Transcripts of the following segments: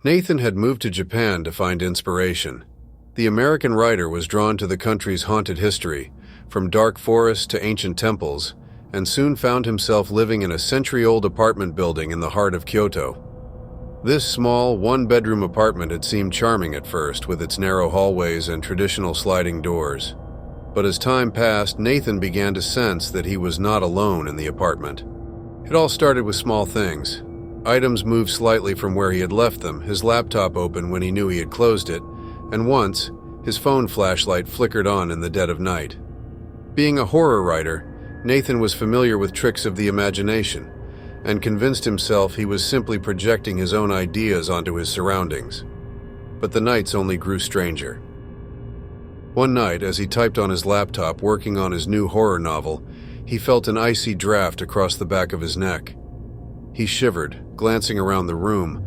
Nathan had moved to Japan to find inspiration. The American writer was drawn to the country's haunted history, from dark forests to ancient temples, and soon found himself living in a century-old apartment building in the heart of Kyoto. This small, one-bedroom apartment had seemed charming at first, with its narrow hallways and traditional sliding doors. But as time passed, Nathan began to sense that he was not alone in the apartment. It all started with small things. Items moved slightly from where he had left them, his laptop opened when he knew he had closed it, and once, his phone flashlight flickered on in the dead of night. Being a horror writer, Nathan was familiar with tricks of the imagination, and convinced himself he was simply projecting his own ideas onto his surroundings. But the nights only grew stranger. One night, as he typed on his laptop working on his new horror novel, he felt an icy draft across the back of his neck. He shivered, glancing around the room,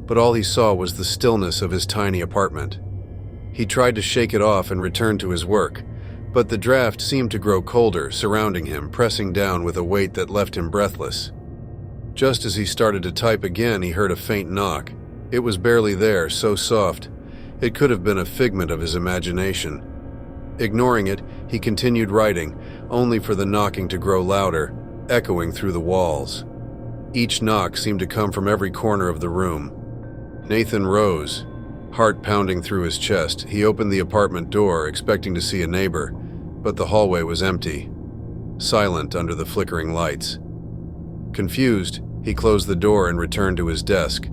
but all he saw was the stillness of his tiny apartment. He tried to shake it off and return to his work, but the draft seemed to grow colder, surrounding him, pressing down with a weight that left him breathless. Just as he started to type again, he heard a faint knock. It was barely there, so soft, it could have been a figment of his imagination. Ignoring it, he continued writing, only for the knocking to grow louder, echoing through the walls. Each knock seemed to come from every corner of the room. Nathan rose, heart pounding through his chest. He opened the apartment door, expecting to see a neighbor, but the hallway was empty, silent under the flickering lights. Confused, he closed the door and returned to his desk.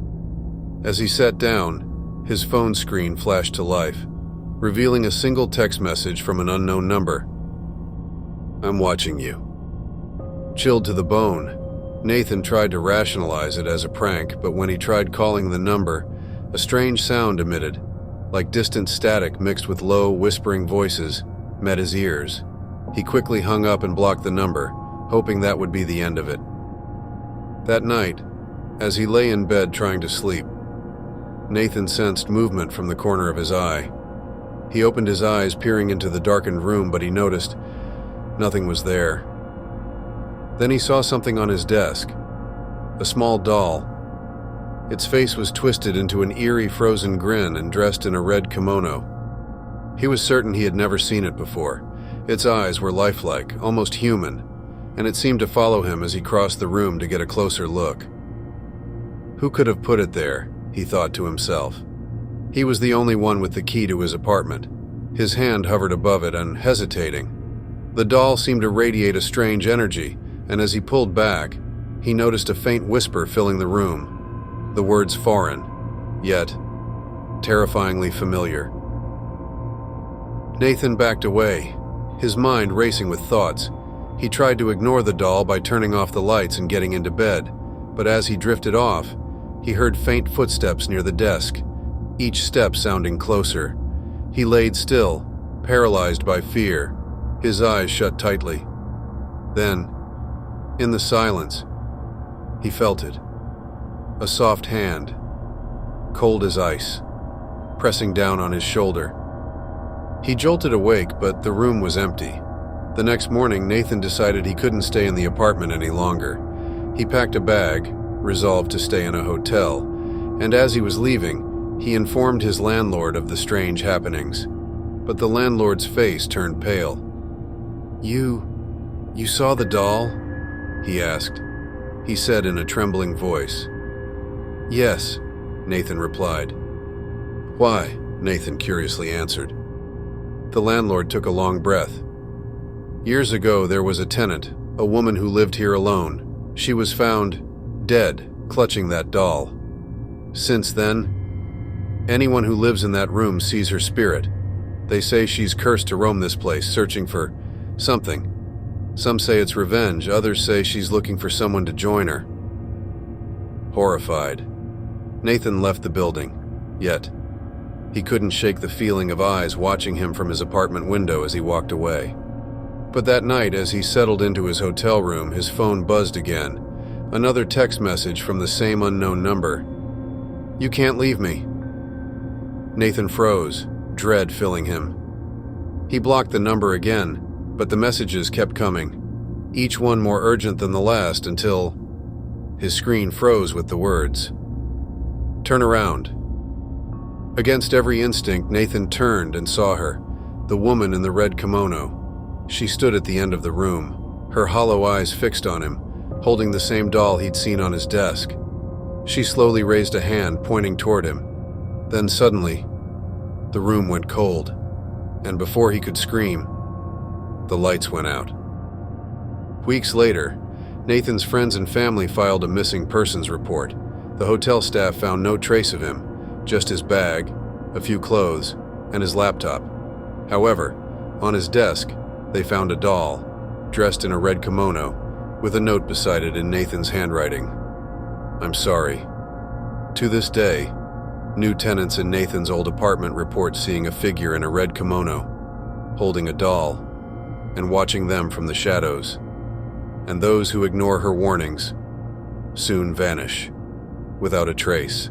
As he sat down, his phone screen flashed to life, revealing a single text message from an unknown number. "I'm watching you." Chilled to the bone, Nathan tried to rationalize it as a prank, but when he tried calling the number, a strange sound emitted, like distant static mixed with low, whispering voices, met his ears. He quickly hung up and blocked the number, hoping that would be the end of it. That night, as he lay in bed trying to sleep, Nathan sensed movement from the corner of his eye. He opened his eyes, peering into the darkened room, but he noticed nothing was there. Then he saw something on his desk, a small doll. Its face was twisted into an eerie frozen grin and dressed in a red kimono. He was certain he had never seen it before. Its eyes were lifelike, almost human, and it seemed to follow him as he crossed the room to get a closer look. Who could have put it there, he thought to himself. He was the only one with the key to his apartment. His hand hovered above it, and hesitating. The doll seemed to radiate a strange energy, and as he pulled back, he noticed a faint whisper filling the room. The words foreign, yet terrifyingly familiar. Nathan backed away, his mind racing with thoughts. He tried to ignore the doll by turning off the lights and getting into bed, but as he drifted off, he heard faint footsteps near the desk, each step sounding closer. He laid still, paralyzed by fear, his eyes shut tightly. Then, in the silence, he felt it. A soft hand, cold as ice, pressing down on his shoulder. He jolted awake, but the room was empty. The next morning, Nathan decided he couldn't stay in the apartment any longer. He packed a bag, resolved to stay in a hotel, and as he was leaving, he informed his landlord of the strange happenings. But the landlord's face turned pale. You saw the doll?" he asked. He said in a trembling voice. "Yes," Nathan replied. "Why?" Nathan curiously answered. The landlord took a long breath. "Years ago, there was a tenant, a woman who lived here alone. She was found dead, clutching that doll. Since then, anyone who lives in that room sees her spirit. They say she's cursed to roam this place, searching for something. Some say it's revenge, others say she's looking for someone to join her." Horrified, Nathan left the building, yet he couldn't shake the feeling of eyes watching him from his apartment window as he walked away. But that night, as he settled into his hotel room, his phone buzzed again. Another text message from the same unknown number. "You can't leave me." Nathan froze, dread filling him. He blocked the number again, but the messages kept coming, each one more urgent than the last, until his screen froze with the words, "Turn around. Against every instinct, Nathan turned and saw her, the woman in the red kimono. She stood at the end of the room, her hollow eyes fixed on him, holding the same doll he'd seen on his desk. She slowly raised a hand, pointing toward him. Then suddenly, the room went cold, and before he could scream, the lights went out. Weeks later, Nathan's friends and family filed a missing persons report. The hotel staff found no trace of him, just his bag, a few clothes, and his laptop. However, on his desk, they found a doll, dressed in a red kimono, with a note beside it in Nathan's handwriting. "I'm sorry." To this day, new tenants in Nathan's old apartment report seeing a figure in a red kimono, holding a doll, and watching them from the shadows. And those who ignore her warnings soon vanish, without a trace.